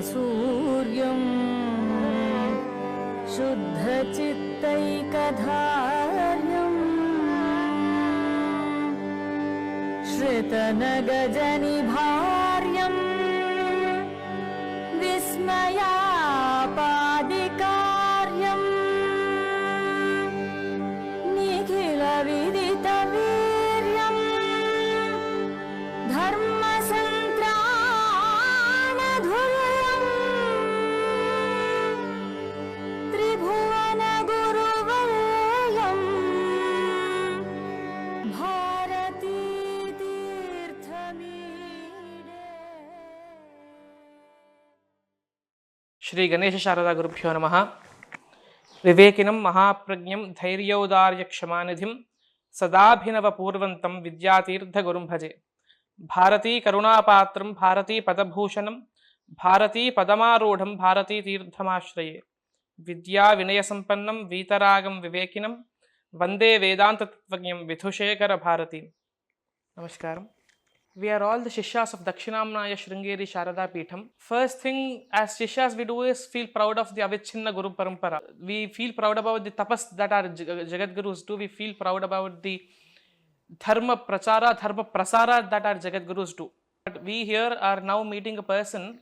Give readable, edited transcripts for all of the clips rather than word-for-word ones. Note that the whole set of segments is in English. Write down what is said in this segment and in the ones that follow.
सूर्यं शुद्धचित्तैकधार्यं श्रितनगजनिभार्यं विस्मयापादिकार्यं निखिलविदितवीर्यं Shri Ganesha Sharada Gurubhyo Namaha. Vivekinam Mahapragyam Dhairyaudaryakshamanidhim Sadabhinava Purvantam Vidyatirtha Gurum Bhaje. Bharati Karunapatram Bharati Padabhushanam Bharati Padamarodham Bharati Tirthamashraye. Vidya Vinaya Sampannam Vitaragam Vivekinam Vande Vedanta Tattvagnyam Vithushekara Bharati. Namaskaram. We are all the shishyas of Dakshinamnaya Sringeri Sharada Peetham. First thing, as shishyas we do is feel proud of the Avichinna Guru Parampara. We feel proud about the tapas that our Jagadgurus do. We feel proud about the dharma prachara, dharma prasara that our Jagadgurus do. But we here are now meeting a person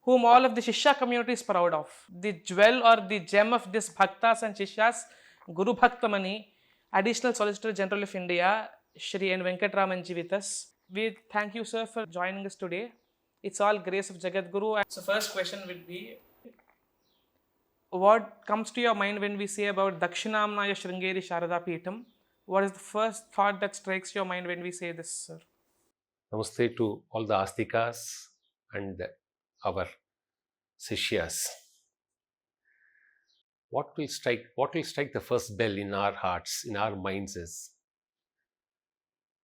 whom all of the Shishya community is proud of. The jewel or the gem of this Bhaktas and Shishyas, Bhakta Mani, Additional Solicitor General of India, Shri N Venkataraman ji with us. We thank you, sir, for joining us today. It's all grace of Jagadguru. So first question will be, what comes to your mind when we say about Dakshinamnaya Sringeri Sharada Peetham? What is the first thought that strikes your mind when we say this, sir? Namaste to all the Astikas and our shishyas. What will strike the first bell in our hearts, in our minds is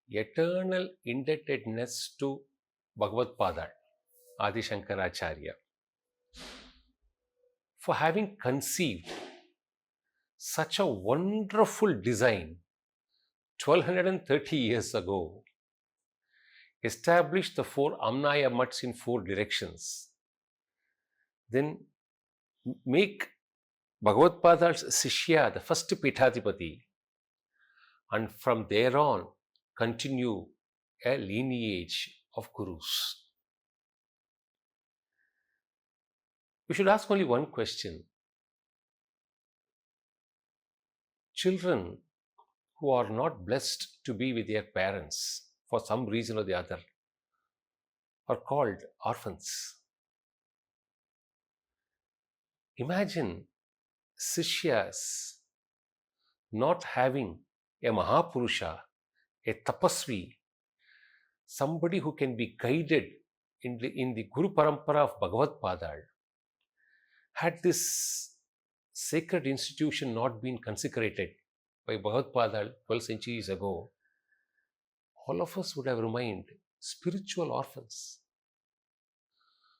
eternal indebtedness to Bhagavad Pada, Adishankar Acharya, for having conceived such a wonderful design 1230 years ago, established the 4 Amnaya Mats in 4 directions, then make Bhagavad Pada's Sishya the first Pithadipati, and from there on continue a lineage of Gurus. We should ask only one question. Children who are not blessed to be with their parents for some reason or the other are called orphans. Imagine Sishyas not having a Mahapurusha, a Tapasvi, somebody who can be guided in the Guru Parampara of Bhagavad Pada. Had this sacred institution not been consecrated by Bhagavad Pada 12 centuries ago, all of us would have remained spiritual orphans.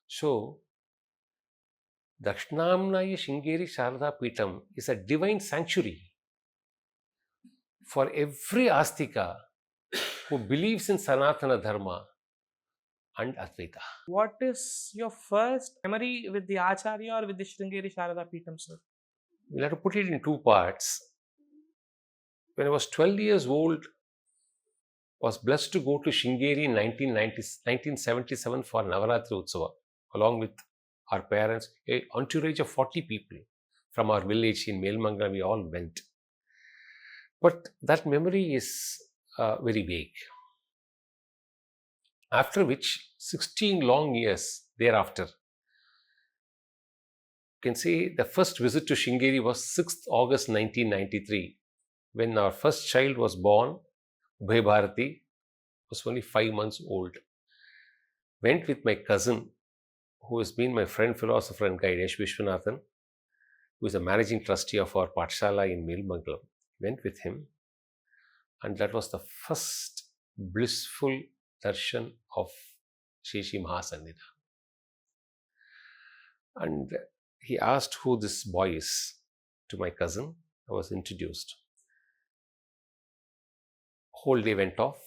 So, Dakshinamnaya Sringeri Sharada Peetham is a divine sanctuary for every Astika who believes in Sanatana Dharma and Advaita. What is your first memory with the Acharya or with the Sringeri Sharada Peetham, sir? We'll have to put it in 2 parts. When I was 12 years old, was blessed to go to Sringeri in 1977 for Navaratri Utsava, along with our parents, an entourage of 40 people from our village in Melmangala, we all went. But that memory is very vague. After which, 16 long years thereafter, you can say the first visit to Sringeri was 6th August 1993, when our first child was born. Ubhay Bharati was only 5 months old. Went with my cousin, who has been my friend, philosopher and guide, H. Vishwanathan, who is a managing trustee of our Pathshala in Melmangalam. Went with him, and that was the first blissful darshan of Shri Mahasannidha. And he asked who this boy is to my cousin. I was introduced. Whole day went off.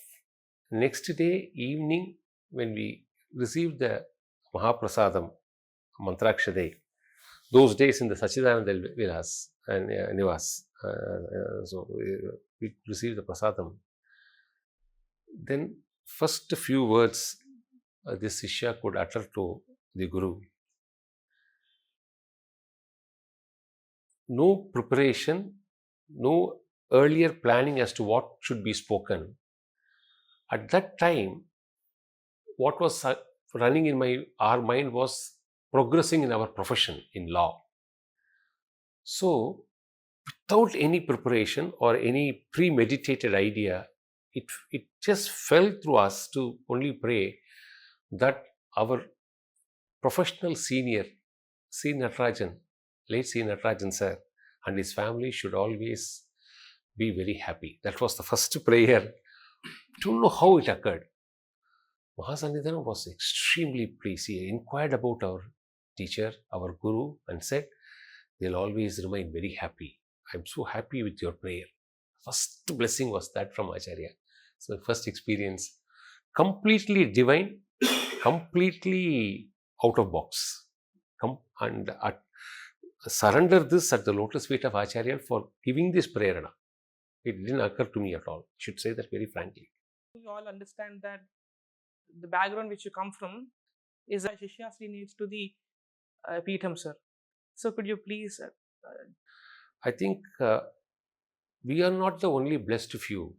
Next day, evening, when we received the Mahaprasadam, Mantrakshade, those days in the Sachidananda Vilas and Nivas, so we received the Prasadam. Then, first few words this Shishya could utter to the Guru. No preparation, no earlier planning as to what should be spoken. At that time, what was running in our mind was progressing in our profession in law. So, without any preparation or any premeditated idea, it just fell through us to only pray that our professional senior, C. Natarajan, late C. Natarajan sir, and his family should always be very happy. That was the first prayer. I don't know how it occurred. Mahasannidhanam was extremely pleased. He inquired about our teacher, our Guru, and said, they'll always remain very happy. I'm so happy with your prayer. First blessing was that from Acharya. So first experience, completely divine, completely out of box. And surrender this at the lotus feet of Acharya for giving this prayer. It didn't occur to me at all. I should say that very frankly. You all understand that the background which you come from is a shishyas lineage to the peetham, sir. So could you please... I think we are not the only blessed few.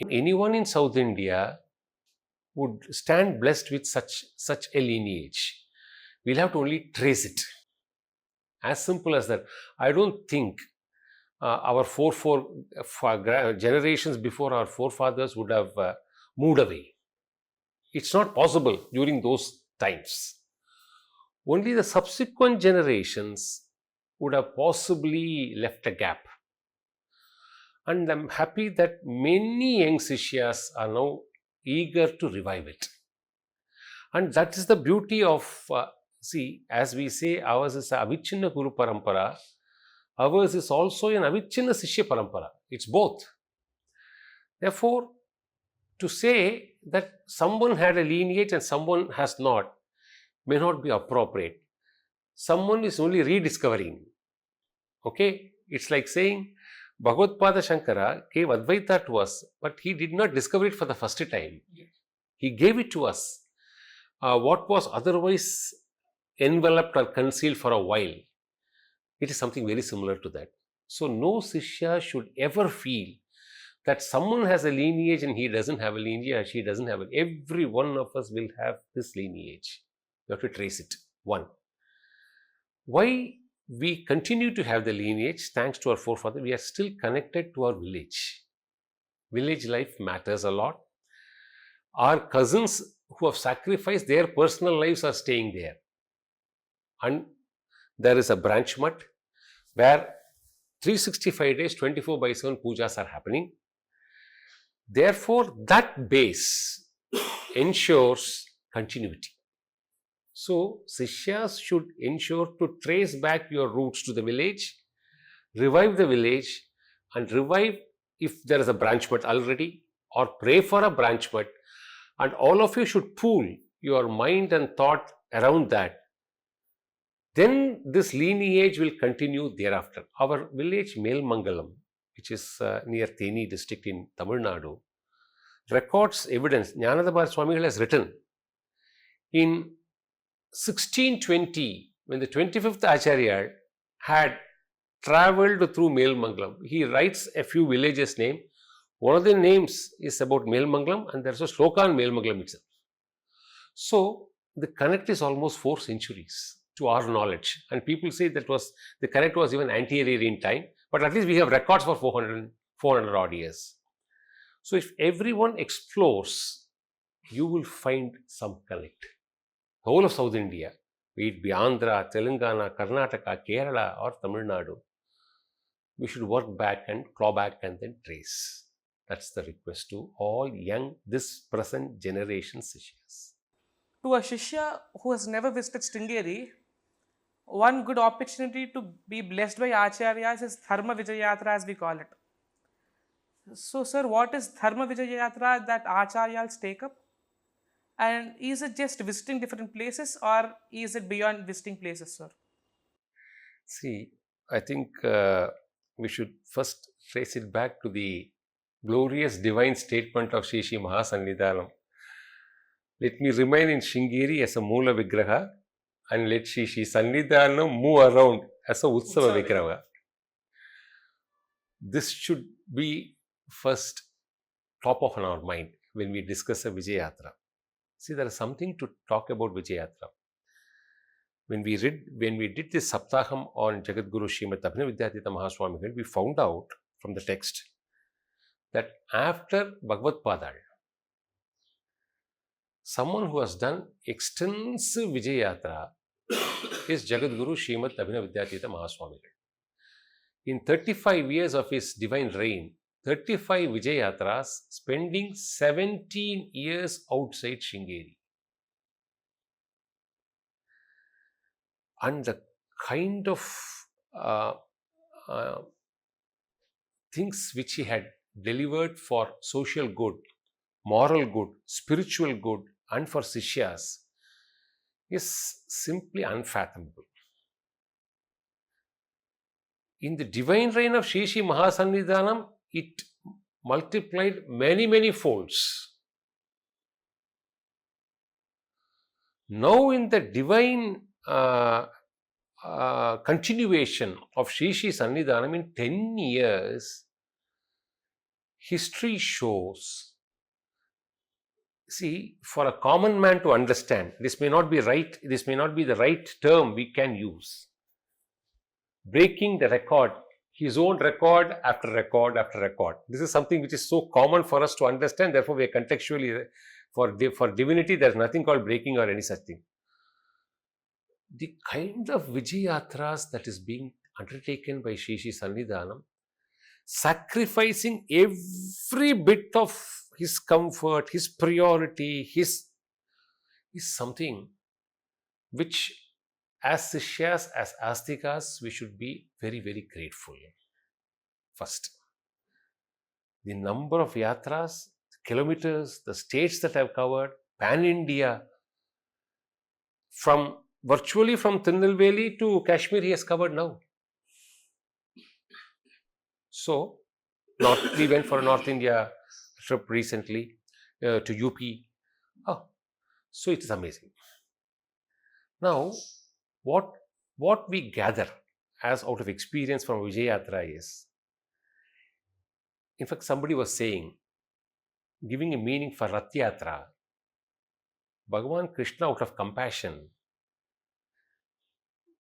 Anyone in South India would stand blessed with such a lineage. We'll have to only trace it. As simple as that. I don't think our generations before our forefathers would have moved away. It's not possible during those times. Only the subsequent generations would have possibly left a gap. And I'm happy that many young shishyas are now eager to revive it. And that is the beauty of, as we say, ours is a avichinna Guru Parampara, ours is also an avichinna Sishya Parampara. It's both. Therefore, to say that someone had a lineage and someone has not may not be appropriate. Someone is only rediscovering. Okay? It's like saying Bhagavad Shankara gave Advaita to us, but he did not discover it for the first time. He gave it to us. What was otherwise enveloped or concealed for a while, it is something very similar to that. So, no Sishya should ever feel that someone has a lineage and he doesn't have a lineage, she doesn't have it. Every one of us will have this lineage. You have to trace it. One. Why we continue to have the lineage, thanks to our forefathers, we are still connected to our village. Village life matters a lot. Our cousins who have sacrificed their personal lives are staying there. And there is a branch mutt where 365 days, 24/7 pujas are happening. Therefore, that base ensures continuity. So, Sishyas should ensure to trace back your roots to the village, revive the village, and revive if there is a branch mutt already, or pray for a branch mutt, and all of you should pool your mind and thought around that. Then this lineage will continue thereafter. Our village Melmangalam, which is near Theni district in Tamil Nadu, records evidence. Jnanadabhar Swamigal has written in 1620, when the 25th Acharya had travelled through Melmangalam, he writes a few villages' name. One of the names is about Melmangalam, and there's a sloka on Melmangalam itself. So the connect is almost 4 centuries to our knowledge, and people say that the connect was even anterior in time, but at least we have records for 400 odd years. So if everyone explores, you will find some connect. The whole of South India, be it Andhra, Telangana, Karnataka, Kerala, or Tamil Nadu, we should work back and claw back and then trace. That's the request to all young, this present generation Sishyas. To a Shishya who has never visited Sringeri, one good opportunity to be blessed by Acharyas is Dharma Vijaya Yatra, as we call it. So, sir, what is Dharma Vijaya Yatra that Acharyas take up? And is it just visiting different places, or is it beyond visiting places, sir? See, I think we should first trace it back to the glorious divine statement of Shri Shri Mahasannidhanam. Let me remain in Sringeri as a Moola Vigraha and let Shri Shri Sannidhanam move around as a Utsava Vigraha. This should be first top of our mind when we discuss a Vijaya Yatra. See, there is something to talk about Vijaya Yatra. When we did this Saptaham on Jagadguru Srimad Abhinav Vidyatita Mahaswamigal, we found out from the text that after Bhagavad Padal, someone who has done extensive Vijaya Yatra is Jagadguru Srimad Abhinav Vidyatita Mahaswamigal. In 35 years of his divine reign, 35 Vijaya Yatras, spending 17 years outside Sringeri. And the kind of things which he had delivered for social good, moral good, spiritual good, and for shishyas is simply unfathomable. In the divine reign of Shri Shri Mahasannidhanam, it multiplied many folds. Now in the divine continuation of Shri Shri Sannidhanam in 10 years, history shows, see, for a common man to understand, this may not be right, this may not be the right term we can use. Breaking the record, his own record after record after record. This is something which is so common for us to understand, therefore we are contextually, for divinity there is nothing called breaking or any such thing. The kind of Vijaya Yatras that is being undertaken by Shri Shri Sannidhanam, sacrificing every bit of his comfort, his priority, is something which as shishyas, as astikas, we should be very grateful. First, the number of yatras, kilometers, the states that I have covered, pan-India, virtually from Tirunelveli to Kashmir he has covered now. So, we went for a North India trip recently to UP. Oh, so it is amazing. Now, what we gather as out of experience from Vijaya Yatra is, in fact, somebody was saying, giving a meaning for Rath Yatra, Bhagavan Krishna, out of compassion,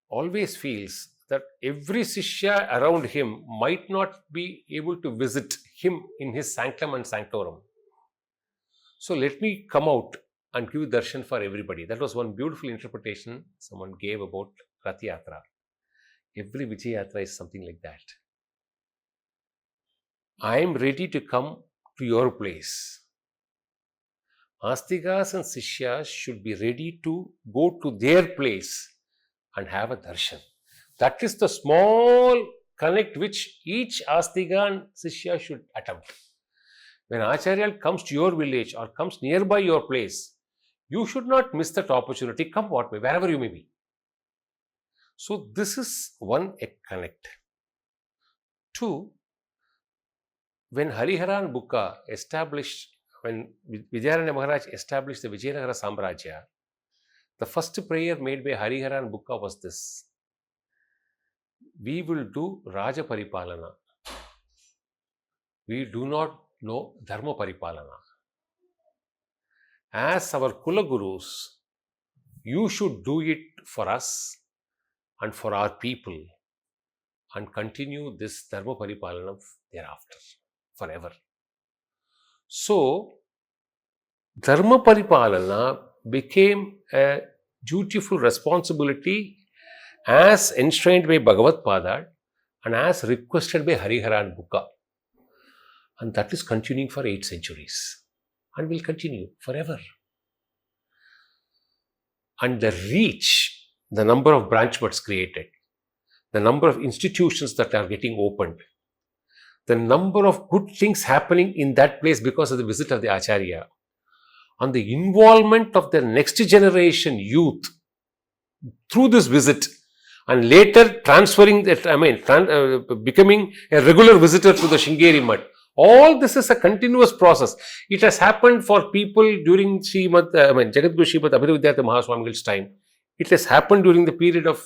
always feels that every Sishya around him might not be able to visit him in his sanctum and sanctorum. So let me come out and give darshan for everybody. That was one beautiful interpretation someone gave about Rath Yatra. Every Vijaya Yatra is something like that. I am ready to come to your place. Astikas and Sishyas should be ready to go to their place and have a darshan. That is the small connect which each Astika and Sishya should attempt. When Acharya comes to your village or comes nearby your place, you should not miss that opportunity, come what way, wherever you may be. So this is one connect. Two, when Hariharan Bukka established, when Vijayaranya Maharaj established the Vijayanagara Samrajya, the first prayer made by Hariharan Bukka was this: we will do Raja Paripalana. We do not know Dharma Paripalana. As our Kula Gurus, you should do it for us and for our people and continue this Dharma Paripalana thereafter, forever. So, Dharma Paripalana became a dutiful responsibility as enshrined by Bhagavad Pada and as requested by Hariharan Bukka. And that is continuing for 8 centuries and will continue forever. and the reach, the number of branch buds created, the number of institutions that are getting opened, the number of good things happening in that place because of the visit of the Acharya, and the involvement of the next generation youth through this visit, and later transferring that, becoming a regular visitor to the Sringeri Mutt. All this is a continuous process. It has happened for people during Jagadguru Srimad Abhinavadhyata Mahaswamigal's time. It has happened during the period of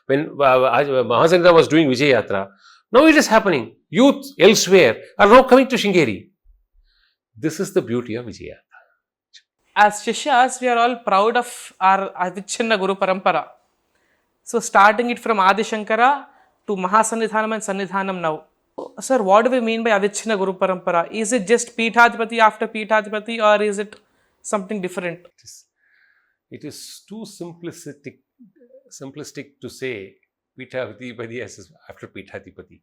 when Mahasannidhanam was doing Vijaya Yatra. Now it is happening. Youth elsewhere are now coming to Sringeri. This is the beauty of Vijaya. As shishyas, we are all proud of our Avichinna Guru Parampara. So starting it from Adishankara to Mahasannidhanam and Sannidhanam now. Sir, what do we mean by Avichinna Guru Parampara? Is it just Peethadipati after Peethadipati, or is it something different? It is too simplistic to say Peethadipati as after Peethadipati.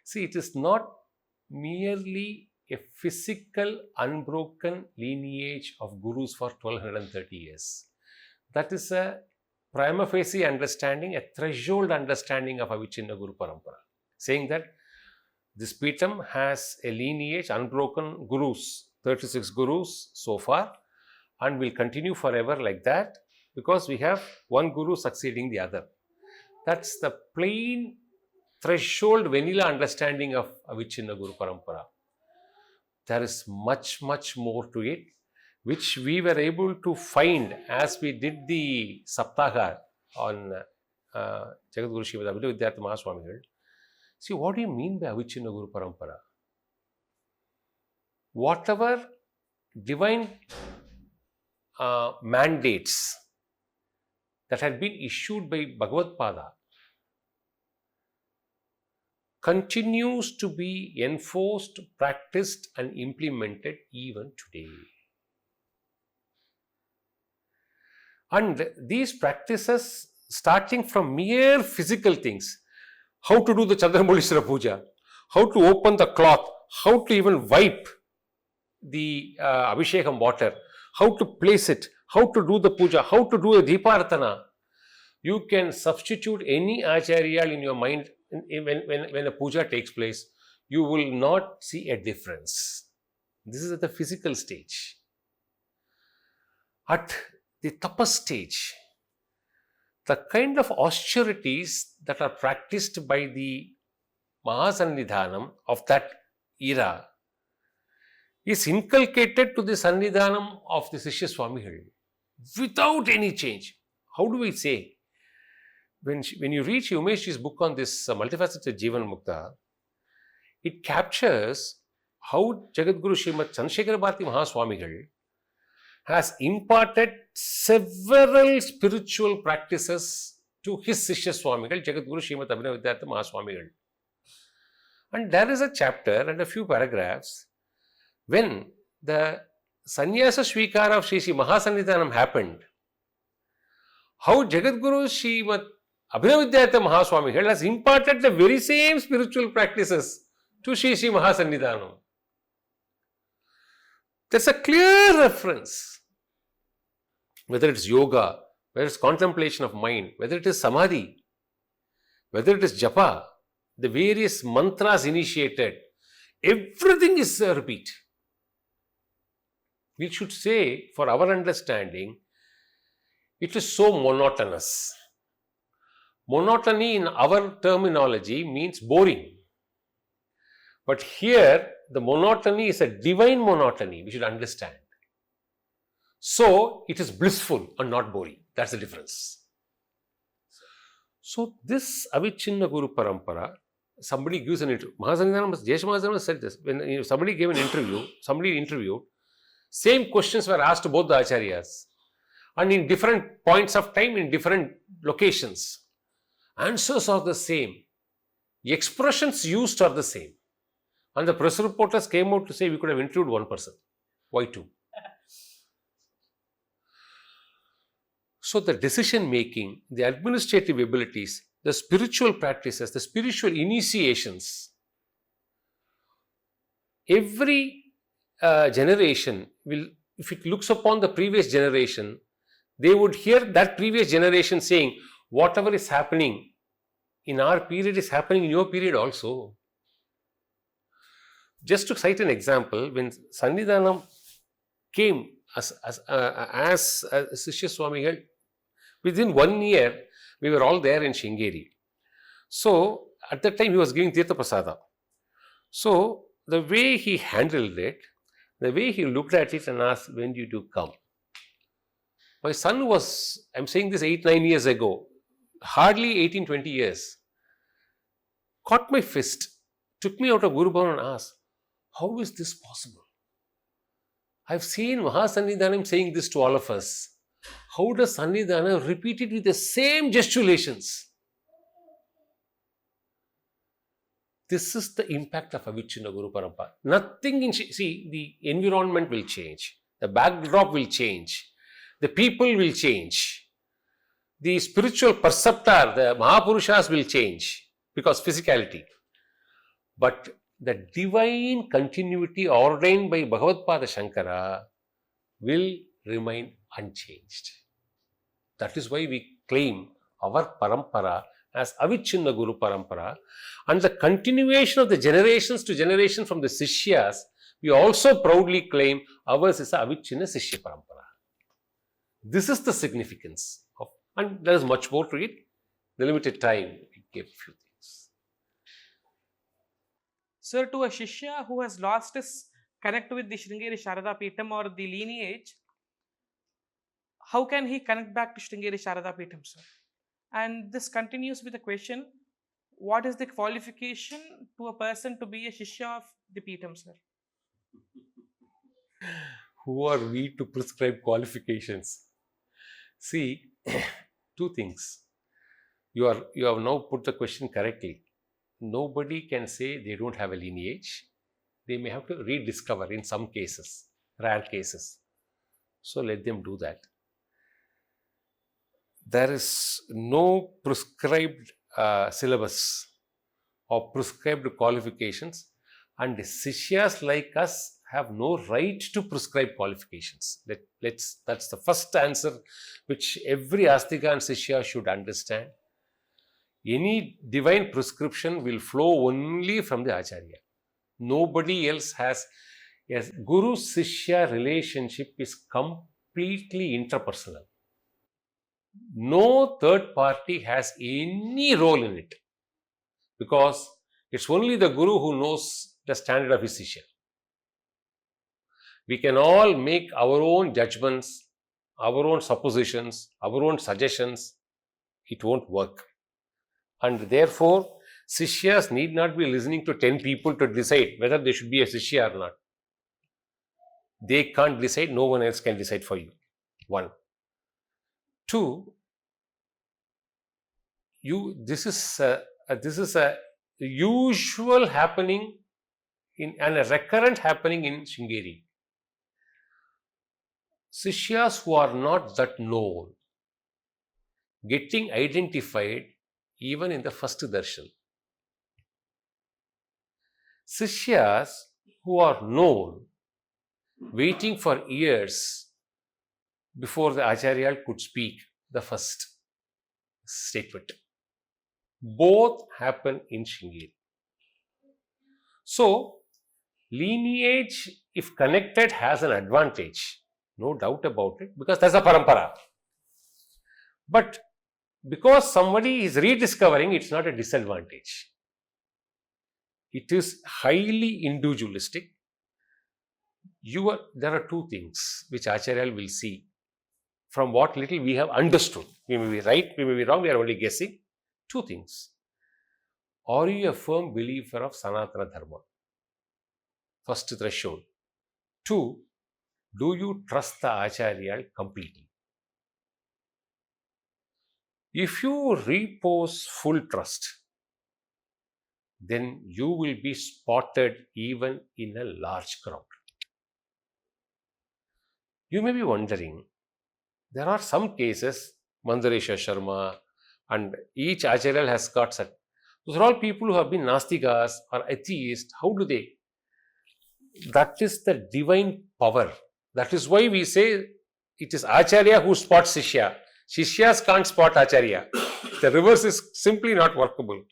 See, it is not merely a physical, unbroken lineage of gurus for 1230 years. That is a prima facie understanding, a threshold understanding of Avichinna Guru Parampara, saying that this peetham has a lineage, unbroken gurus, 36 gurus so far, and will continue forever like that because we have one guru succeeding the other. That's the plain threshold vanilla understanding of Avichinna Guru Parampara. There is much more to it, which we were able to find as we did the Saptaha on Jagadguru Srimad Abhinavadhyata Mahaswamigal. See, what do you mean by Avichinna Guru Parampara? Whatever divine mandates that had been issued by Bhagavad Pada continues to be enforced, practiced and implemented even today. And these practices, starting from mere physical things, how to do the Chandramulishwara Puja, how to open the cloth, how to even wipe the Abhishekam water, how to place it, how to do the puja, how to do a Deeparatana. You can substitute any Acharya in your mind when a puja takes place. You will not see a difference. This is at the physical stage. At the tapas stage, the kind of austerities that are practiced by the Mahasannidhanam of that era is inculcated to the Sannidhanam of the Shishya Swamigal without any change. How do we say? When you read Umeshji's book on this multifaceted Jivan Mukta, it captures how Jagadguru Srimad Chandrasekhara Bharati Mahaswamigal has imparted several spiritual practices to his Shishya Swamigal, Jagadguru Srimad Abhinavadhyata Mahaswamigal. And there is a chapter and a few paragraphs when the sannyasa shvikara of Shri Mahasannidhanam happened, how Jagadguru Srimad Abhinavadhyata Mahaswamigal has imparted the very same spiritual practices to Shri Mahasannidhanam. There's a clear reference, whether it's yoga, whether it's contemplation of mind, whether it is samadhi, whether it is japa, the various mantras initiated, everything is a repeat. We should say, for our understanding, it is so monotonous. Monotony in our terminology means boring. But here, the monotony is a divine monotony, we should understand. So, it is blissful and not boring. That's the difference. So, this Avichinna Guru Parampara, somebody gives an interview. Mahasannidhanam said this. When somebody gave an interview, somebody interviewed, same questions were asked to both the Acharyas. And in different points of time, in different locations. Answers are the same. The expressions used are the same. And the press reporters came out to say we could have interviewed one person. Why two? So the decision making, the administrative abilities, the spiritual practices, the spiritual initiations, every generation will, if it looks upon the previous generation, They would hear that previous generation saying, whatever is happening in our period is happening in your period also. Just to cite an example, when Sannidhanam came as Shishya Swamigal, within 1 year, we were all there in Sringeri. So, at that time, he was giving Tirtha Prasada. So, the way he handled it, the way he looked at it and asked, when did you come? My son was, I'm saying this 8-9 years ago, hardly 18-20 years, caught my fist, took me out of Guru Bhavan and asked, how is this possible? I've seen Mahasannidhanam saying this to all of us. How does Sannidhanam repeat it with the same gesticulations? This is the impact of Avichinna Guru Parampara. Nothing in, see, the environment will change, the backdrop will change, the people will change, the spiritual perceptor, the Mahapurushas will change because physicality. But the divine continuity ordained by Bhagavad-pada Shankara will remain unchanged. That is why we claim our parampara as Avichinna Guru Parampara, and the continuation of the generations to generation from the shishyas, we also proudly claim ours is a Avichinna Shishya Parampara. This is the significance of, and there is much more to it. The limited time, we gave a few things. Sir, to a Shishya who has lost his connect with the Sringeri Sharada Peetham or the lineage, how can he connect back to Sringeri Sharada Peetham, sir? And this continues with the question, what is the qualification to a person to be a Shishya of the Peetham, sir? Who are we to prescribe qualifications? See, two things. You have now put the question correctly. Nobody can say they don't have a lineage. They may have to rediscover in some cases, rare cases. So let them do that. There is no prescribed syllabus or prescribed qualifications, and sishyas like us have no right to prescribe qualifications. That's the first answer which every astika and sishya should understand. Any divine prescription will flow only from the acharya. Nobody else has. Yes, Guru-Sishya relationship is completely interpersonal. No third party has any role in it, because it's only the Guru who knows the standard of his Sishya. We can all make our own judgments, our own suppositions, our own suggestions. It won't work. And therefore, Sishyas need not be listening to 10 people to decide whether they should be a Sishya or not. They can't decide, no one else can decide for you. 1. 2, this is a usual happening and a recurrent happening in Sringeri. Sishyas who are not that known, getting identified even in the first darshan. Sishyas who are known, waiting for years before the Acharya could speak the first statement. Both happen in Sringeri. So, lineage, if connected, has an advantage. No doubt about it, because that's a parampara. But because somebody is rediscovering, it's not a disadvantage. It is highly individualistic. There are two things which Acharya will see from what little we have understood. We may be right, we may be wrong, we are only guessing. Two things. Are you a firm believer of Sanatana Dharma? First threshold. 2, do you trust the Acharya completely? If you repose full trust, then you will be spotted even in a large crowd. You may be wondering, there are some cases, Mandaresha Sharma, and each Acharya has got such. Those are all people who have been Nastikas or atheists. How do they? That is the divine power. That is why we say it is Acharya who spots Shishya. Shishyas can't spot Acharya. The reverse is simply not workable.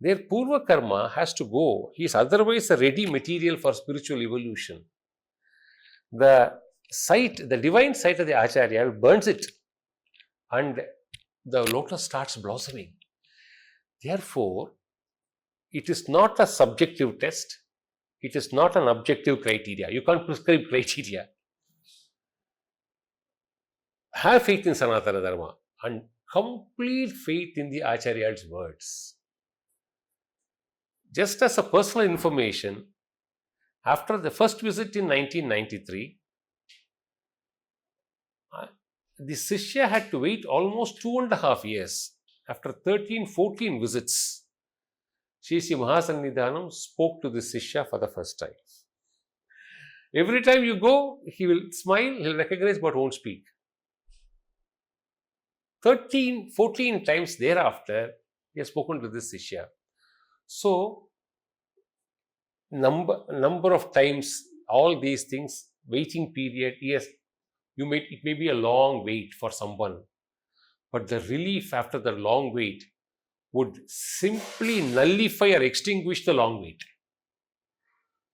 Their Purva Karma has to go. He is otherwise a ready material for spiritual evolution. The sight, the divine sight of the Acharya burns it and the lotus starts blossoming. Therefore, it is not a subjective test. It is not an objective criteria. You can't prescribe criteria. Have faith in Sanatana Dharma and complete faith in the Acharya's words. Just as a personal information, after the first visit in 1993, the Shishya had to wait almost 2.5 years. After 13-14 visits, Sri Mahasannidhanam spoke to the Shishya for the first time. Every time you go, he will smile, he will recognize but won't speak. 13-14 times thereafter, he has spoken to this Shishya. So, number of times, all these things, waiting period, yes, it may be a long wait for someone, but the relief after the long wait would simply nullify or extinguish the long wait.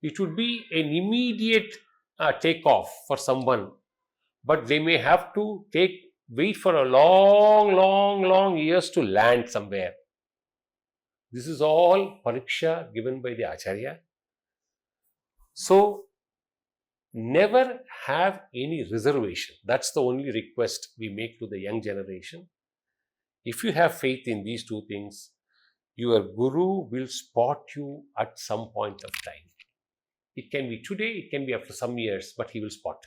It would be an immediate takeoff for someone, but they may have to wait for a long years to land somewhere. This is all pariksha given by the Acharya. So, never have any reservation. That's the only request we make to the young generation. If you have faith in these two things, your Guru will spot you at some point of time. It can be today, it can be after some years, but he will spot.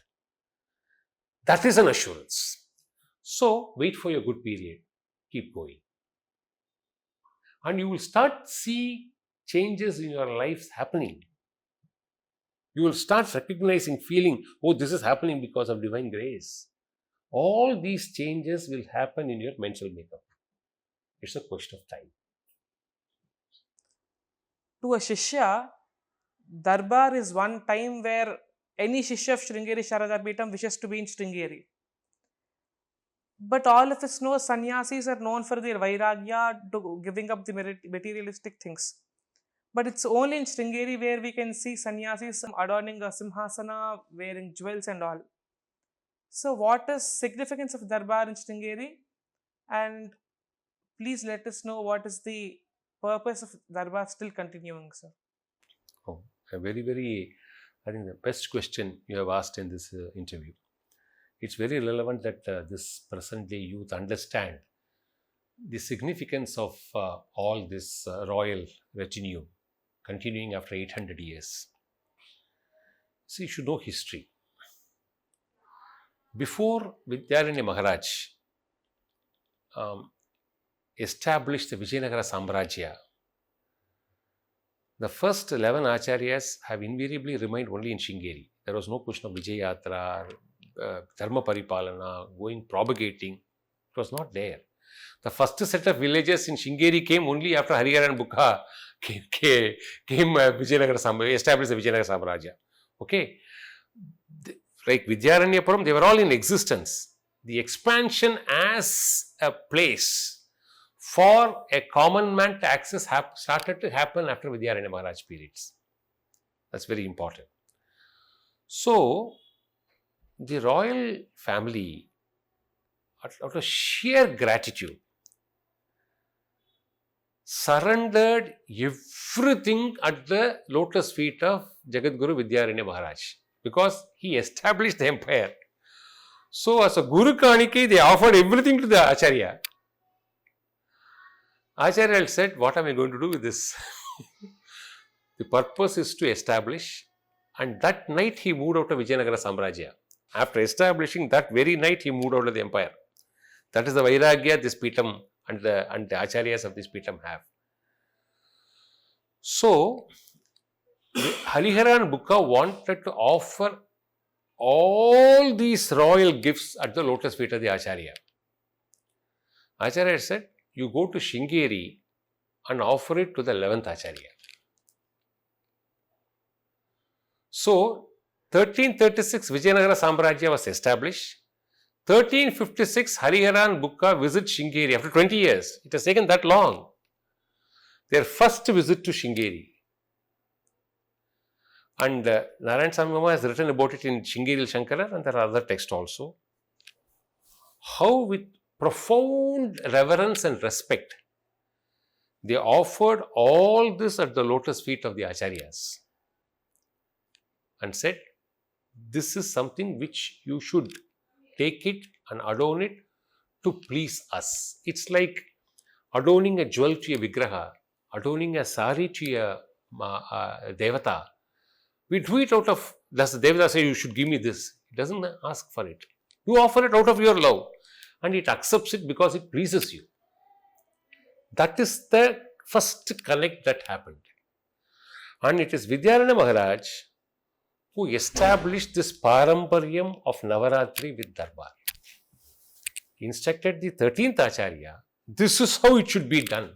That is an assurance. So, wait for your good period. Keep going. And you will start see changes in your lives happening. You will start recognizing, feeling, oh, this is happening because of divine grace. All these changes will happen in your mental makeup. It's a question of time. To a Shishya, Darbar is one time where any Shishya of Sringeri Sharada Pratistha wishes to be in Sringeri. But all of us know sannyasis are known for their vairagya, to giving up the materialistic things. But it's only in Sringeri where we can see sannyasis adorning a simhasana, wearing jewels and all. So what is significance of Darbar in Sringeri? And please let us know what is the purpose of Darbar still continuing, sir. Oh, a very, I think the best question you have asked in this interview. It's very relevant that this present day youth understand the significance of all this royal retinue continuing after 800 years. So you should know history. Before Vidyaranya Maharaj established the Vijayanagara Samrajya, the first 11 acharyas have invariably remained only in Sringeri. There was no question of Vijaya Yatra, Dharma Paripalana, propagating. It was not there. The first set of villages in Sringeri came only after Hariharan Bukha came Vijayanagara Samrajya, established the Vijayanagara Samrajya. Okay. Like Vidyaranyapuram, they were all in existence. The expansion as a place for a common man to access started to happen after Vidyaranya Maharaj periods. That's very important. So, the royal family, out of sheer gratitude, surrendered everything at the lotus feet of Jagadguru Vidyaranya Maharaj because he established the empire. So, as a Guru Kanike, they offered everything to the Acharya. Acharya said, what am I going to do with this? The purpose is to establish, and that night he moved out of Vijayanagara Samrajya. After establishing, that very night he moved out of the empire. That is the vairagya this peetham and the acharyas of this peetham have. So, Hariharan Bukha wanted to offer all these royal gifts at the lotus feet of the Acharya. Acharya said, you go to Sringeri and offer it to the 11th Acharya. So, 1336 Vijayanagara Samrajya was established. 1356, Harihara and Bukka visit Sringeri after 20 years. It has taken that long. Their first visit to Sringeri. And Narayan Swami Mama has written about it in Sringeri Shankara, and there are other texts also. How with profound reverence and respect they offered all this at the lotus feet of the Acharyas and said, this is something which you should take it and adorn it to please us. It's like adorning a jewel to a vigraha, adorning a sari to a devata. We do it out of, does the devata say you should give me this? It doesn't ask for it. You offer it out of your love and it accepts it because it pleases you. That is the first connect that happened. And it is Vidyaranya Maharaj who established this paramparyam of Navaratri with Darbar. He instructed the 13th Acharya, this is how it should be done.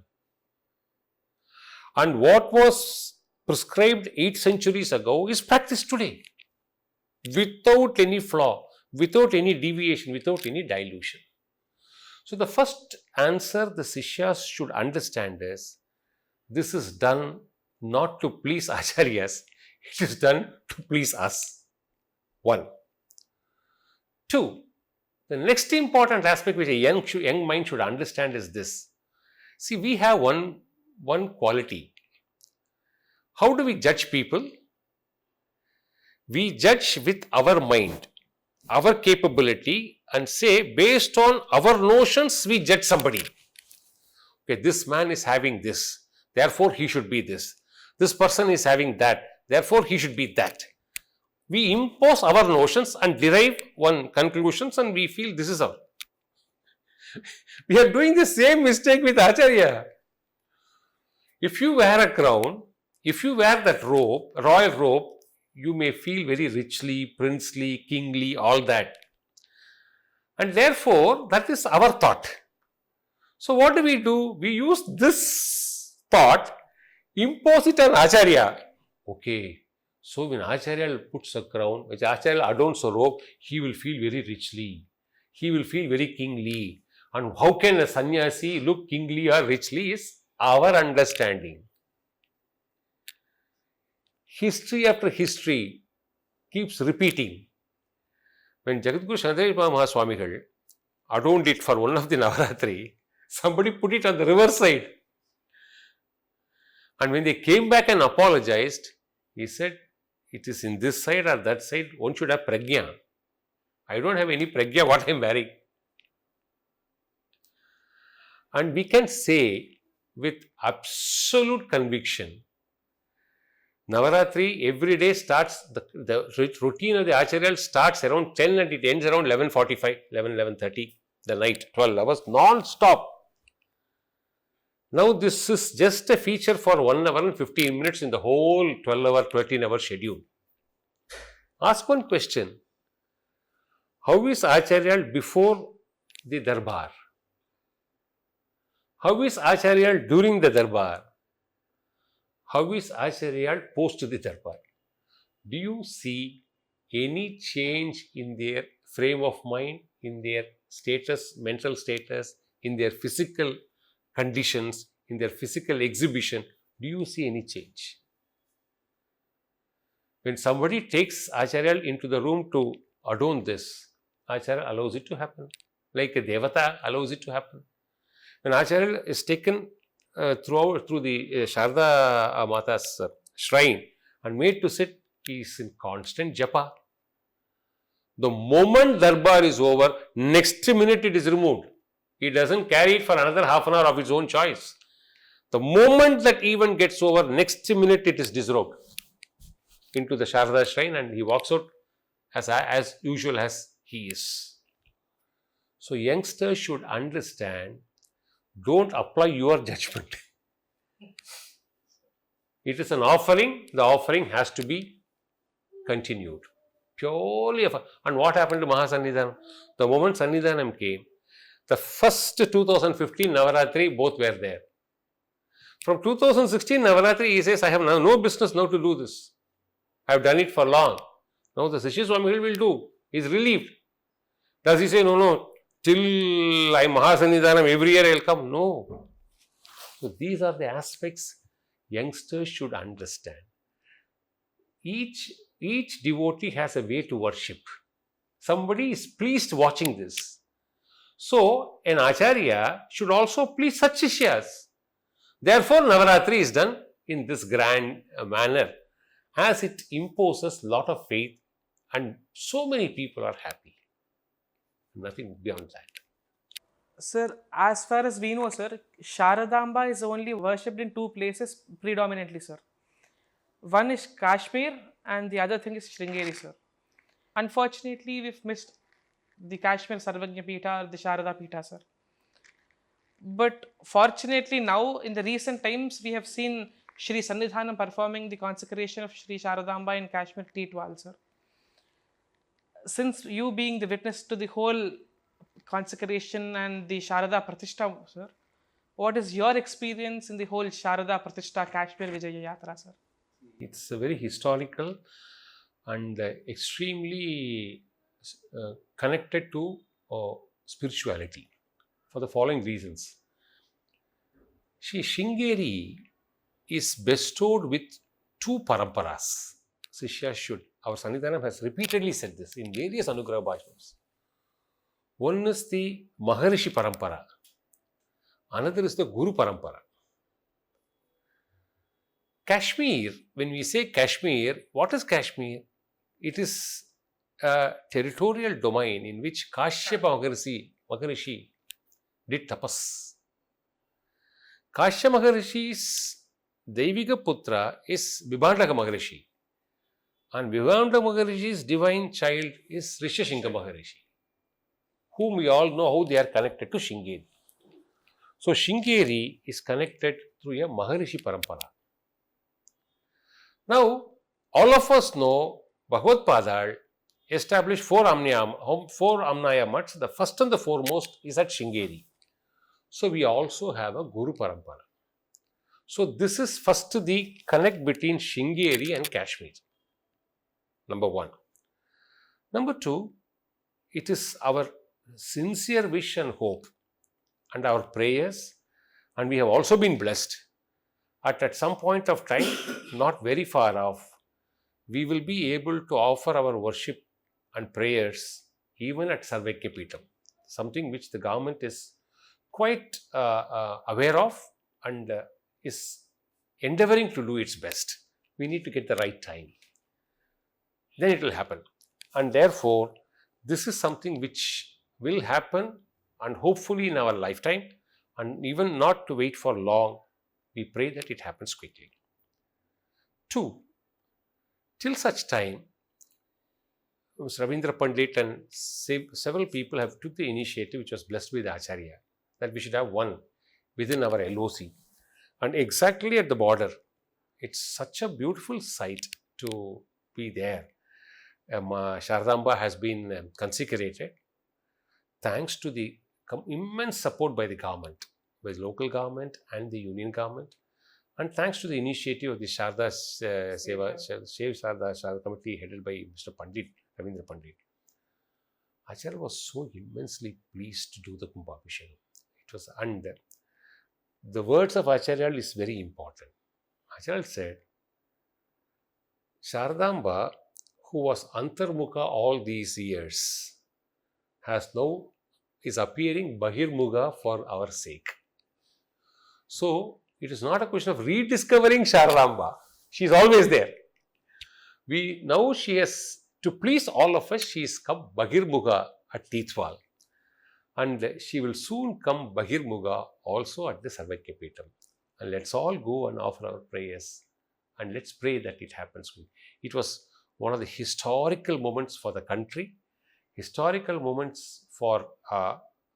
And what was prescribed 8 centuries ago is practiced today without any flaw, without any deviation, without any dilution. So the first answer the shishyas should understand is, this is done not to please acharyas, it is done to please us. 1. 2. The next important aspect which a young mind should understand is this. See, we have one quality. How do we judge people? We judge with our mind, our capability, and say, based on our notions, we judge somebody. Okay, this man is having this, therefore he should be this. This person is having that, therefore he should be that. We impose our notions and derive one conclusions and we feel this is our. We are doing the same mistake with Acharya. If you wear a crown, if you wear that robe, royal robe, you may feel very richly, princely, kingly, all that. And therefore, that is our thought. So what do? We use this thought, impose it on Acharya. Okay, so when Acharya puts a crown, when Acharya adorns a robe, he will feel very richly. He will feel very kingly. And how can a sannyasi look kingly or richly is our understanding. History after history keeps repeating. When Jagadguru Shankaracharya Mahaswamigal adorned it for one of the Navaratri, somebody put it on the river side. And when they came back and apologized, he said, it is in this side or that side, one should have prajna. I don't have any prajna what I am wearing. And we can say with absolute conviction, Navaratri every day starts, the routine of the Acharya starts around 10 and it ends around 11:45, 11:30, the night, 12 hours, non-stop. Now this is just a feature for 1 hour and 15 minutes in the whole 12-hour, 13-hour schedule. Ask one question. How is Acharya before the Darbar? How is Acharya during the Darbar? How is Acharya post the Darbar? Do you see any change in their frame of mind, in their status, mental status, in their physical conditions, in their physical exhibition? Do you see any change? When somebody takes Acharya into the room to adorn this, Acharya allows it to happen. Like a Devata allows it to happen. When Acharya is taken through the Sharada Mata's shrine and made to sit, he is in constant japa. The moment Darbar is over, next minute it is removed. He doesn't carry it for another half an hour of his own choice. The moment that event gets over, next minute it is disrobed into the Sharada shrine and he walks out as usual as he is. So youngsters should understand, don't apply your judgment. It is an offering, the offering has to be continued. Purely, and what happened to Mahasannidhanam? The moment Sannidhanam came, the first 2015 Navaratri, both were there. From 2016 Navaratri, he says, I have no business now to do this. I have done it for long. Now the Sishya Swamigal will do. He is relieved. Does he say, no, till I'm Mahasannidhanam, every year I'll come? No. So these are the aspects youngsters should understand. Each devotee has a way to worship. Somebody is pleased watching this. So, an Acharya should also please such shishyas. Therefore, Navaratri is done in this grand manner, as it imposes lot of faith and so many people are happy. Nothing beyond that. Sir, as far as we know, sir, Sharadamba is only worshipped in two places predominantly, sir. One is Kashmir and the other thing is Sringeri, sir. Unfortunately, we've missed the Kashmir Sarvagnya Peetha or the Sharada Peetha, sir. But fortunately now, in the recent times, we have seen Shri Sannidhanam performing the consecration of Shri Sharadamba in Kashmir Teetwal, sir. Since you being the witness to the whole consecration and the Sharada Pratistha, sir, what is your experience in the whole Sharada Pratistha Kashmir Vijaya Yatra, sir? It's a very historical and extremely connected to spirituality for the following reasons. Sringeri is bestowed with two paramparas. Sishyas should. Our Sannidhanam has repeatedly said this in various Anugraha Bhashanams. One is the Maharishi Parampara, another is the Guru Parampara. Kashmir, when we say Kashmir, what is Kashmir? It is a territorial domain in which Kashyapa Maharishi did tapas. Kashyapa Maharishi's Deivika Putra is Vibhandaka Maharishi, and Vibhandaka Maharishi's divine child is Rishyashinga Maharishi, whom we all know how they are connected to Sringeri. So Sringeri is connected through a Maharishi Parampara. Now, all of us know Bhagavad Padal established four Amnaya Mats. The first and the foremost is at Sringeri. So we also have a Guru Parampara. So this is first the connect between Sringeri and Kashmir. Number one. Number two, it is our sincere wish and hope and our prayers, and we have also been blessed. At some point of time, not very far off, we will be able to offer our worship and prayers even at Sarvagya Peetham, something which the government is quite aware of and is endeavoring to do its best. We need to get the right time. Then it will happen. And therefore, this is something which will happen, and hopefully in our lifetime, and even not to wait for long. We pray that it happens quickly. 2. Till such time, Mr. Ravindra Pandit and several people have took the initiative, which was blessed with Acharya, that we should have one within our LOC. And exactly at the border, it's such a beautiful sight to be there. Sharadamba has been consecrated thanks to the immense support by the government, by the local government and the union government, and thanks to the initiative of the Sharada Seva, Sharada Committee headed by Mr. Pandit, Ravindra Pandit. Acharya was so immensely pleased to do the Kumbhabhishekam. It was, and the words of Acharya is very important. Acharya said, Sharadamba, who was Antarmukha all these years, is appearing Bahirmukha for our sake. So, it is not a question of rediscovering Sharadamba. She is always there. Now she has, to please all of us, she has come Bahirmukha at Teetwal. And she will soon come Bahirmukha also at the Sarvagya Peetham. And let's all go and offer our prayers. And let's pray that it happens. It was one of the historical moments for the country, historical moments for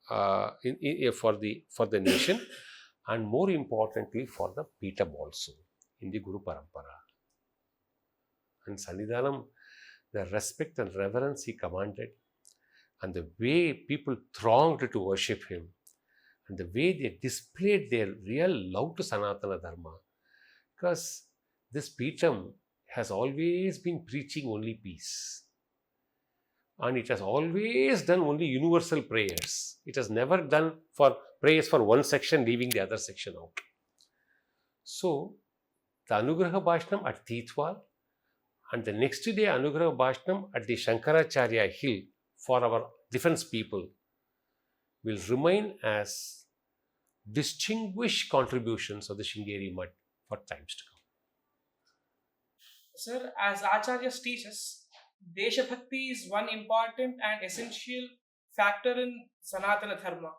the nation, and more importantly for the Peetham also in the Guru Parampara. And Sannidhanam, the respect and reverence he commanded, and the way people thronged to worship him, and the way they displayed their real love to Sanatana Dharma, because this Peetham has always been preaching only peace. And it has always done only universal prayers. It has never done for prayers for one section, leaving the other section out. So, the Anugraha Bhashanam at Teetwal and the next day Anugraha Bhashanam at the Shankaracharya Hill for our defense people will remain as distinguished contributions of the Sringeri mud for times to come. Sir, as Acharyas teach us, Deshabhakti is one important and essential factor in Sanatana Dharma.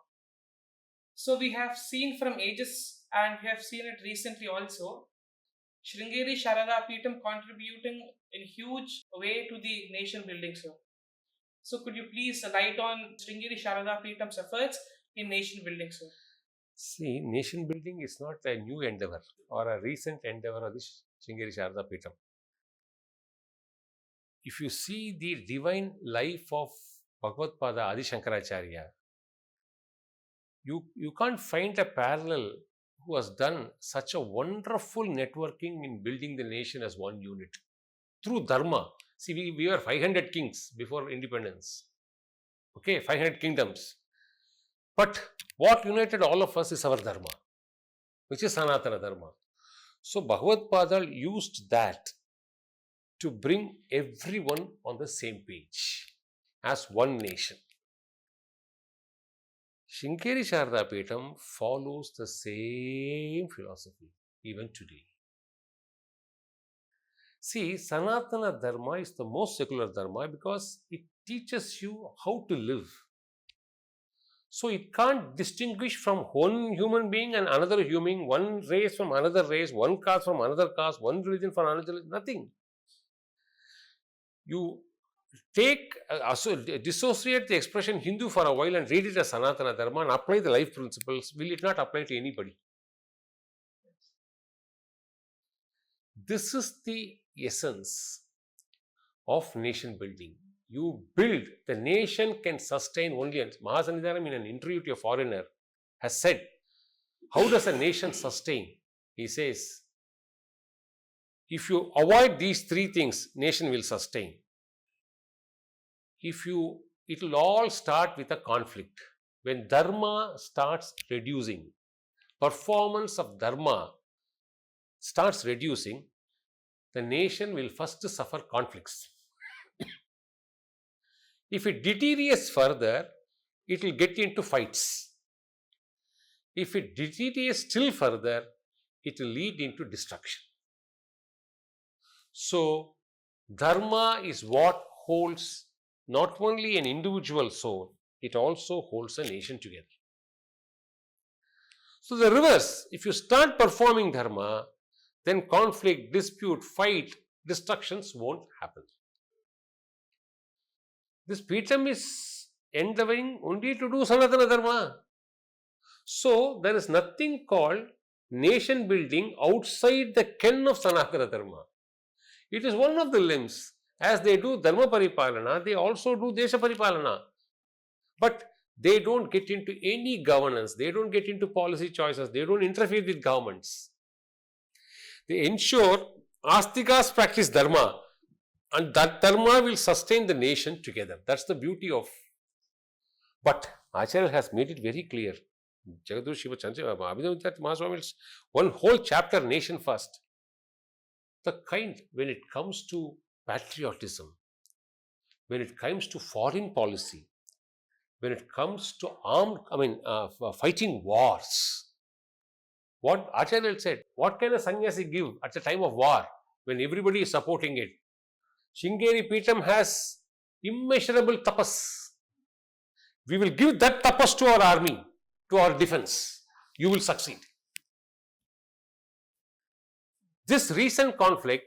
So we have seen from ages, and we have seen it recently also, Sringeri Sharada Peetham contributing in huge way to the nation building, sir. So could you please light on Sringeri Sharada Peetham's efforts in nation building, sir? See, nation building is not a new endeavor or a recent endeavor of the Sringeri Sharada Peetham. If you see the divine life of Bhagavad-pada Adishankaracharya, you can't find a parallel who has done such a wonderful networking in building the nation as one unit through dharma. See, we were 500 kings before independence. Okay, 500 kingdoms. But what united all of us is our dharma, which is Sanatana Dharma. So Bhagavad-pada used that to bring everyone on the same page as one nation. Sringeri Sharada Peetham follows the same philosophy even today. See, Sanatana Dharma is the most secular Dharma because it teaches you how to live. So it can't distinguish from one human being and another human, one race from another race, one caste from another caste, one religion from another religion, nothing. You take, dissociate the expression Hindu for a while and read it as Sanatana Dharma and apply the life principles. Will it not apply to anybody? This is the essence of nation building. You build, the nation can sustain only. Mahasanidhanam in an interview to a foreigner has said, how does a nation sustain? He says, if you avoid these three things, nation will sustain. It will all start with a conflict. When dharma starts reducing, performance of dharma starts reducing, the nation will first suffer conflicts. If it deteriorates further, it will get into fights. If it deteriorates still further, it will lead into destruction. So, dharma is what holds not only an individual soul, it also holds a nation together. So, the reverse, if you start performing dharma, then conflict, dispute, fight, destructions won't happen. This Peetham is endeavoring only to do Sanatana Dharma. So, there is nothing called nation building outside the ken of Sanatana Dharma. It is one of the limbs. As they do Dharma Paripalana, they also do Desha Paripalana. But they don't get into any governance, they don't get into policy choices, they don't interfere with governments. They ensure Astikas practice Dharma, and that Dharma will sustain the nation together. That's the beauty of. But Acharya has made it very clear. Jagadguru Shiva Abhinav Mahaswami's one whole chapter, Nation First. The kind, when it comes to patriotism, when it comes to foreign policy, when it comes to fighting wars, what Acharya said, what can a sannyasi give at the time of war when everybody is supporting it? Sringeri Peetham has immeasurable tapas. We will give that tapas to our army, to our defense. You will succeed. This recent conflict,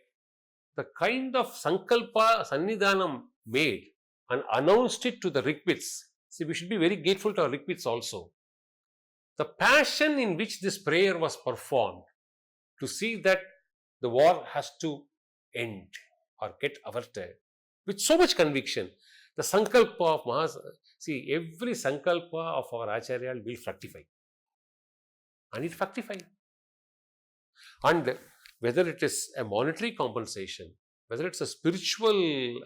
the kind of sankalpa Sannidhanam made and announced it to the Rigveds. See, we should be very grateful to our Rigveds also. The passion in which this prayer was performed to see that the war has to end or get averted with so much conviction. The sankalpa of see, every sankalpa of our Acharya will fructify. And it fructified. And whether it is a monetary compensation, whether it's a spiritual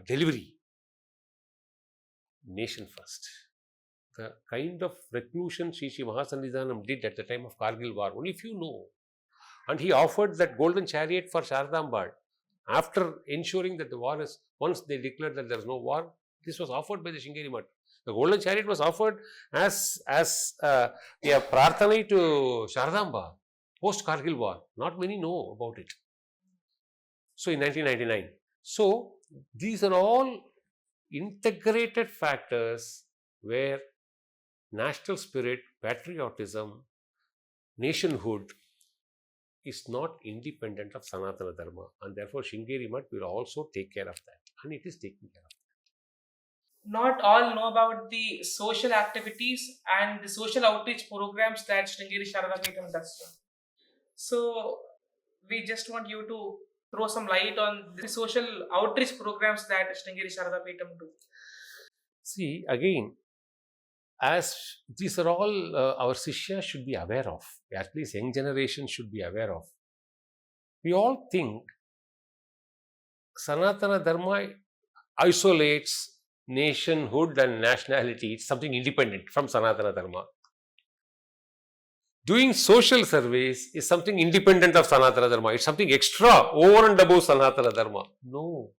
delivery. Nation first. The kind of reclusion Sri Mahasannidhanam did at the time of Kargil war, only few know. And he offered that golden chariot for Sharadamba. After ensuring that the war is, once they declared that there is no war, this was offered by the Sringeri Mutt. The golden chariot was offered as a prarthana to Sharadamba post Kargil war. Not many know about it. So in 1999. So these are all integrated factors where national spirit, patriotism, nationhood is not independent of Sanatana Dharma, and therefore Sringeri Mutt will also take care of that, and it is taking care of that. Not all know about the social activities and the social outreach programs that Sringeri Sharada Peetham does. So we just want you to throw some light on the social outreach programs that Sringeri Sharada Peetham do. See, again, as these are all our shishyas should be aware of, at least young generation should be aware of. We all think Sanatana Dharma isolates nationhood and nationality. It's something independent from Sanatana Dharma. Doing social service is something independent of Sanatana Dharma. It's something extra, over and above Sanatana Dharma. No.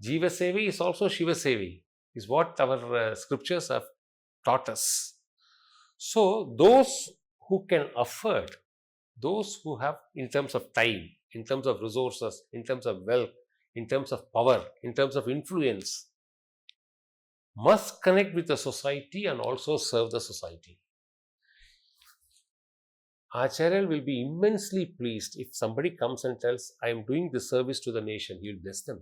Jiva Sevi is also Shiva Sevi, is what our scriptures have taught us. So, those who can afford, those who have in terms of time, in terms of resources, in terms of wealth, in terms of power, in terms of influence, must connect with the society and also serve the society. Acharya will be immensely pleased if somebody comes and tells, I am doing this service to the nation. He will bless them.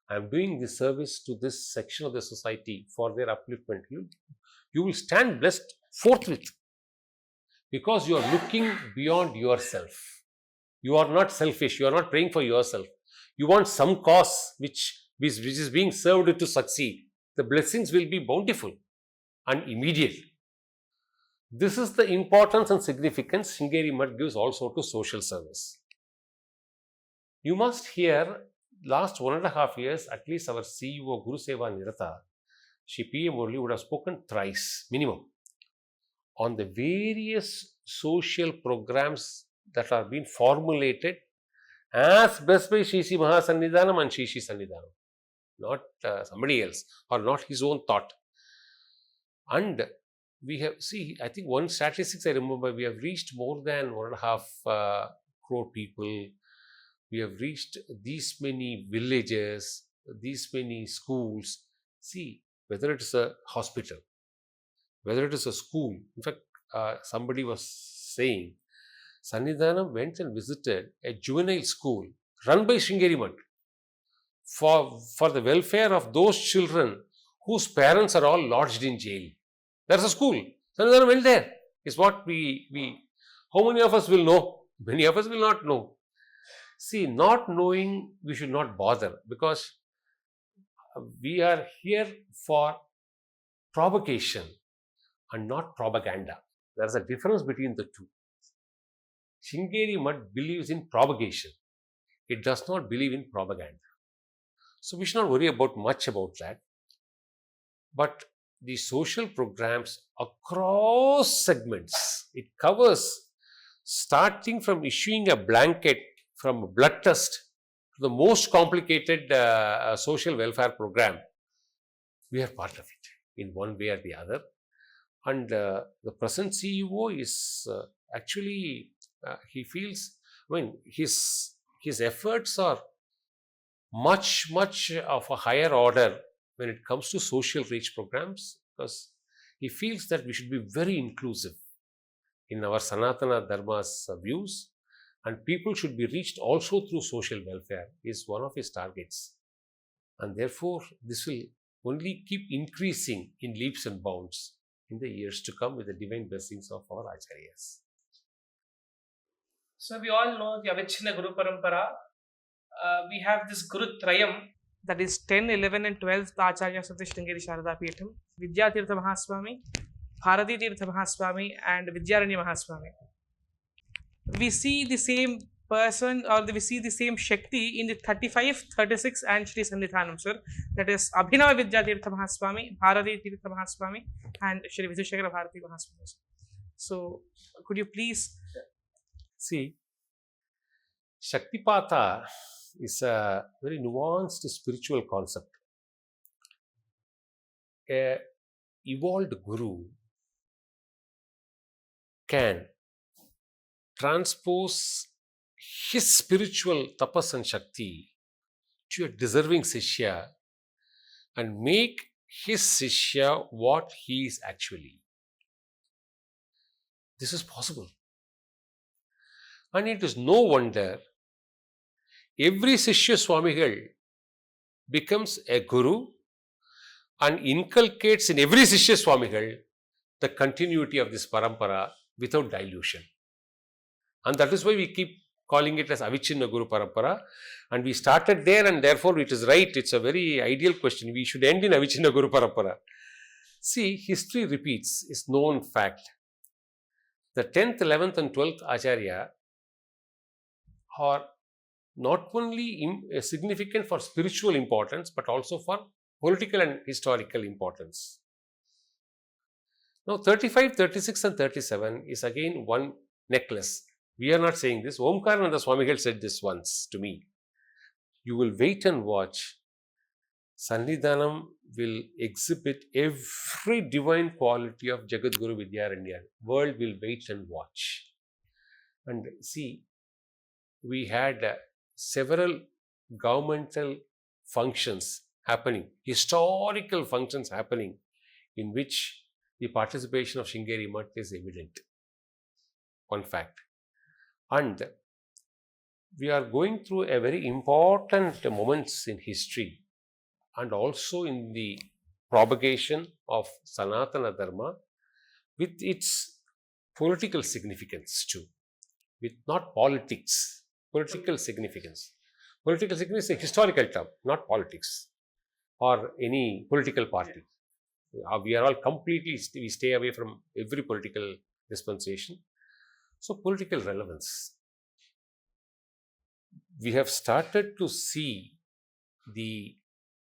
I am doing this service to this section of the society for their upliftment. You will stand blessed forthwith, because you are looking beyond yourself. You are not selfish. You are not praying for yourself. You want some cause which is being served to succeed. The blessings will be bountiful and immediate. This is the importance and significance Sringeri Mutt gives also to social service. You must hear, last 1.5 years, at least our CEO, Guru Seva Nirata, Shri PM Murli would have spoken thrice, minimum, on the various social programs that are being formulated as best by Shri Mahasannidhanam and Shri Sannidhanam, not somebody else or not his own thought. And we have, see, I think one statistics I remember, we have reached more than 1.5 crore people. We have reached these many villages, these many schools. See, whether it is a hospital, whether it is a school. In fact, somebody was saying, Sannidhanam went and visited a juvenile school run by Sringeri Mutt for the welfare of those children whose parents are all lodged in jail. There's a school. Sannidhanam went there. Is what we how many of us will know? Many of us will not know. See, not knowing, we should not bother, because we are here for provocation and not propaganda. There is a difference between the two. Sringeri Mutt believes in propagation. It does not believe in propaganda. So we should not worry much about that. But the social programs across segments, it covers starting from issuing a blanket from a blood test to the most complicated social welfare program. We are part of it in one way or the other. And the present CEO is actually, he feels, I mean, his efforts are much of a higher order when it comes to social reach programs, because he feels that we should be very inclusive in our Sanatana Dharma's views, and people should be reached also through social welfare is one of his targets. And therefore, this will only keep increasing in leaps and bounds in the years to come with the divine blessings of our Acharyas. So we all know the Avichinna Guru Parampara. We have this Guru Trayam, that is 10, 11 and 12th Acharyas of the Sringeri Sharada Peetham, Vidyatirtha Mahaswami, Bharati Tirtha Mahaswami and Vidyaranya Mahaswami. We see the same person, or we see the same Shakti in the 35, 36 and Shri Sannidhanam, sir. That is Abhinava Vidya Tirtha Mahaswami, Bharati Tirtha Mahaswami, and Shri Vijayashekara Bharati Mahaswami. So, could you please See, Shaktipata is a very nuanced spiritual concept. A evolved guru can transpose his spiritual tapas and shakti to a deserving sishya and make his sishya what he is actually. This is possible. And it is no wonder every Sishya Swamigal becomes a guru and inculcates in every Sishya Swamigal the continuity of this parampara without dilution. And that is why we keep calling it as Avichinna Guru Parampara. And we started there, and therefore it is right. It's a very ideal question. We should end in Avichinna Guru Parampara. See, history repeats, is known fact. The 10th, 11th and 12th Acharya are not only significant for spiritual importance, but also for political and historical importance. Now, 35, 36 and 37 is again one necklace. We are not saying this. Omkarananda Swamigal said this once to me. You will wait and watch. Sannidhanam will exhibit every divine quality of Jagadguru Vidyaranya. World will wait and watch. And see, we had several governmental functions happening, historical functions happening, in which the participation of Sringeri Mutt is evident. One fact. And we are going through a very important moments in history and also in the propagation of Sanatana Dharma with its political significance too, with not politics, political significance. Political significance is a historical term, not politics or any political party. We are all completely, we stay away from every political dispensation. So, political relevance. We have started to see the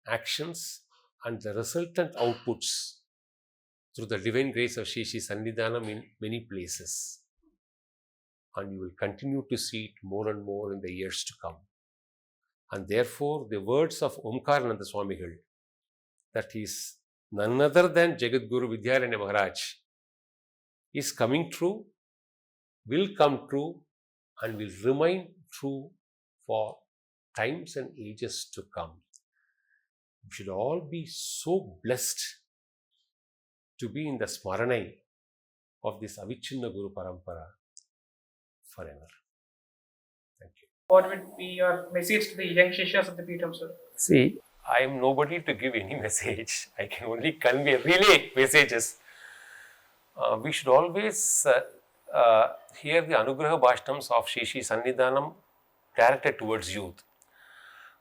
actions and the resultant outputs through the divine grace of Shri Sannidhanam in many places. And you will continue to see it more and more in the years to come. And therefore, the words of Omkarananda Swamigal, that is none other than Jagadguru Vidyaranya Maharaj, is coming true, will come true, and will remain true for times and ages to come. We should all be so blessed to be in the smaranai of this Avichinna Guru Parampara forever. Thank you. what would be your message to the young shishyas of the peetham, sir? See, I am nobody to give any message. I can only convey, relay messages. We should always hear the Anugraha Bhashtams of Shri Sannidhanam directed towards youth,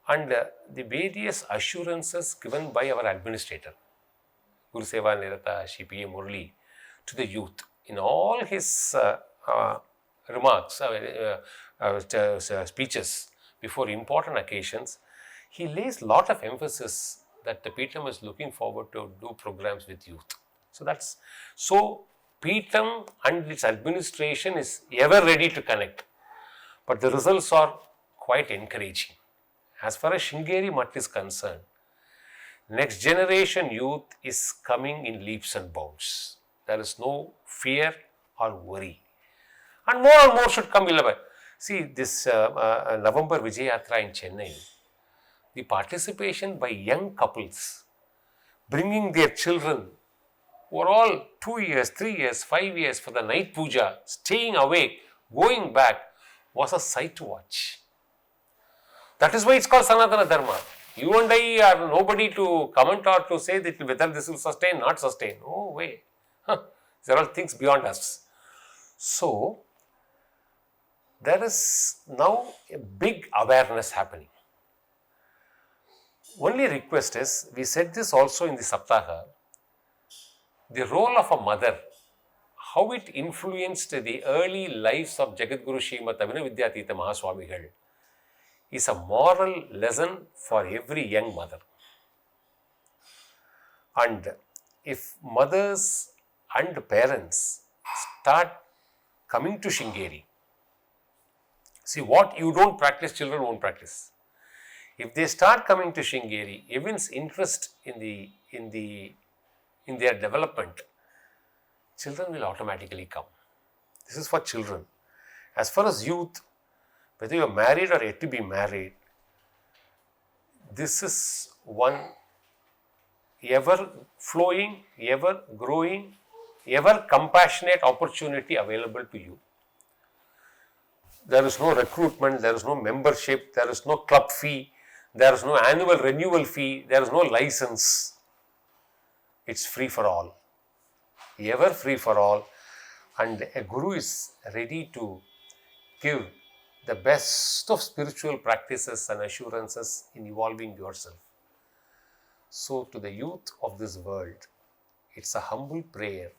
and the various assurances given by our administrator, Guru Seva Nirata Shri P. Murli, to the youth in all his remarks, speeches before important occasions. He lays a lot of emphasis that the peetham is looking forward to do programs with youth. So peetham and its administration is ever ready to connect, but the results are quite encouraging. As far as Sringeri Mutt is concerned, next generation youth is coming in leaps and bounds. There is no fear or worry, and more should come. See, this November Vijaya Yatra in Chennai, the participation by young couples bringing their children who are all 2 years, 3 years, 5 years for the night puja, staying awake, going back, was a sight to watch. That is why it's called Sanatana Dharma. You and I are nobody to comment or to say that whether this will sustain, not sustain. No way. These are all things beyond us. So, there is now a big awareness happening. Only request is, we said this also in the Saptaha, the role of a mother, how it influenced the early lives of Jagadguru Srimad Abhinavidyatita Mahaswamigal is a moral lesson for every young mother. And if mothers and parents start coming to Sringeri, see, what you don't practice, children won't practice. If they start coming to Sringeri, evince interest in their development, children will automatically come. This is for children. As far as youth, whether you are married or yet to be married, this is one ever flowing, ever growing, ever compassionate opportunity available to you. There is no recruitment, there is no membership, there is no club fee, there is no annual renewal fee, there is no license. It's free for all, ever free for all, and a guru is ready to give the best of spiritual practices and assurances in evolving yourself. So to the youth of this world, it's a humble prayer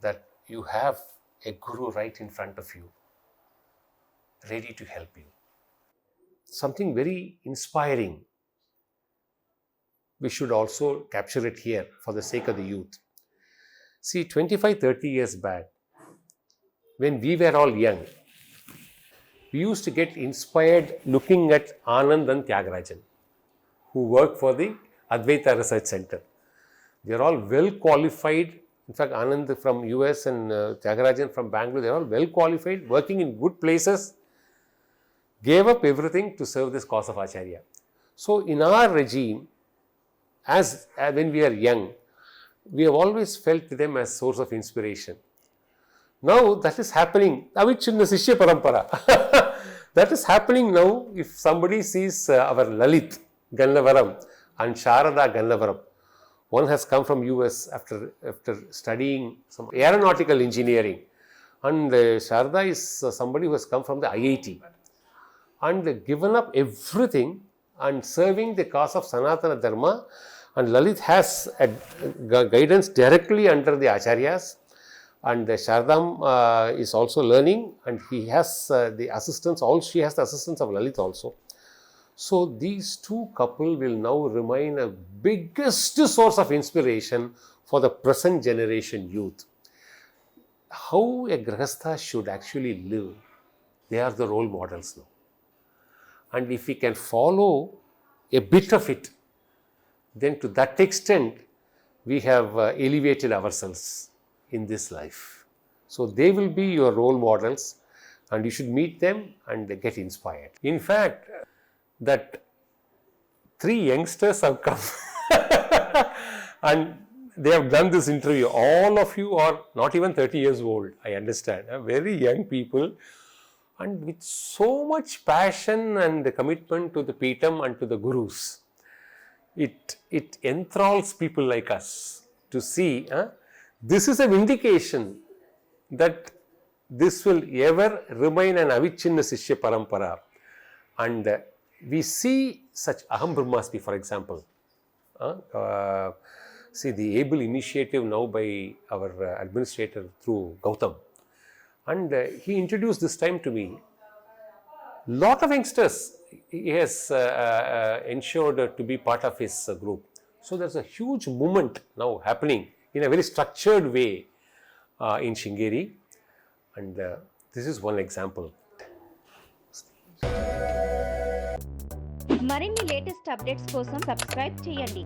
that you have a guru right in front of you, ready to help you. Something very inspiring. We should also capture it here for the sake of the youth. See, 25-30 years back, when we were all young, we used to get inspired looking at Anand and Tyagarajan, who work for the Advaita Research Center. They are all well qualified. In fact, Anand from US and Tyagarajan from Bangalore, they are all well qualified, working in good places, gave up everything to serve this cause of Acharya. So in our regime, as when we are young, we have always felt them as source of inspiration. Now that is happening. Avichinna Sishya Parampara. That is happening now. If somebody sees our Lalit Gannavaram and Sharada Gannavaram, one has come from US after studying some aeronautical engineering, and Sharada is somebody who has come from the IIT and given up everything and serving the cause of Sanatana Dharma. And Lalit has a guidance directly under the Acharyas, and Sharadam is also learning, and he has the assistance, she has the assistance of Lalit also. So these two couple will now remain a biggest source of inspiration for the present generation youth. How a Grahastha should actually live, they are the role models now. And if we can follow a bit of it, then to that extent, we have elevated ourselves in this life. So they will be your role models, and you should meet them and get inspired. In fact, that 3 youngsters have come and they have done this interview. All of you are not even 30 years old, I understand, very young people, and with so much passion and commitment to the peetham and to the gurus. It enthralls people like us to see. This is a vindication that this will ever remain an avichinna Sishya Parampara. And we see such Aham Brahmasmi, for example. See the able initiative now by our administrator through Gautam. And he introduced this time to me. Lot of youngsters he has ensured to be part of his group. So there's a huge movement now happening in a very structured way in Sringeri, and this is one example. మరిన్ని latest updates కోసం subscribe చేయండి.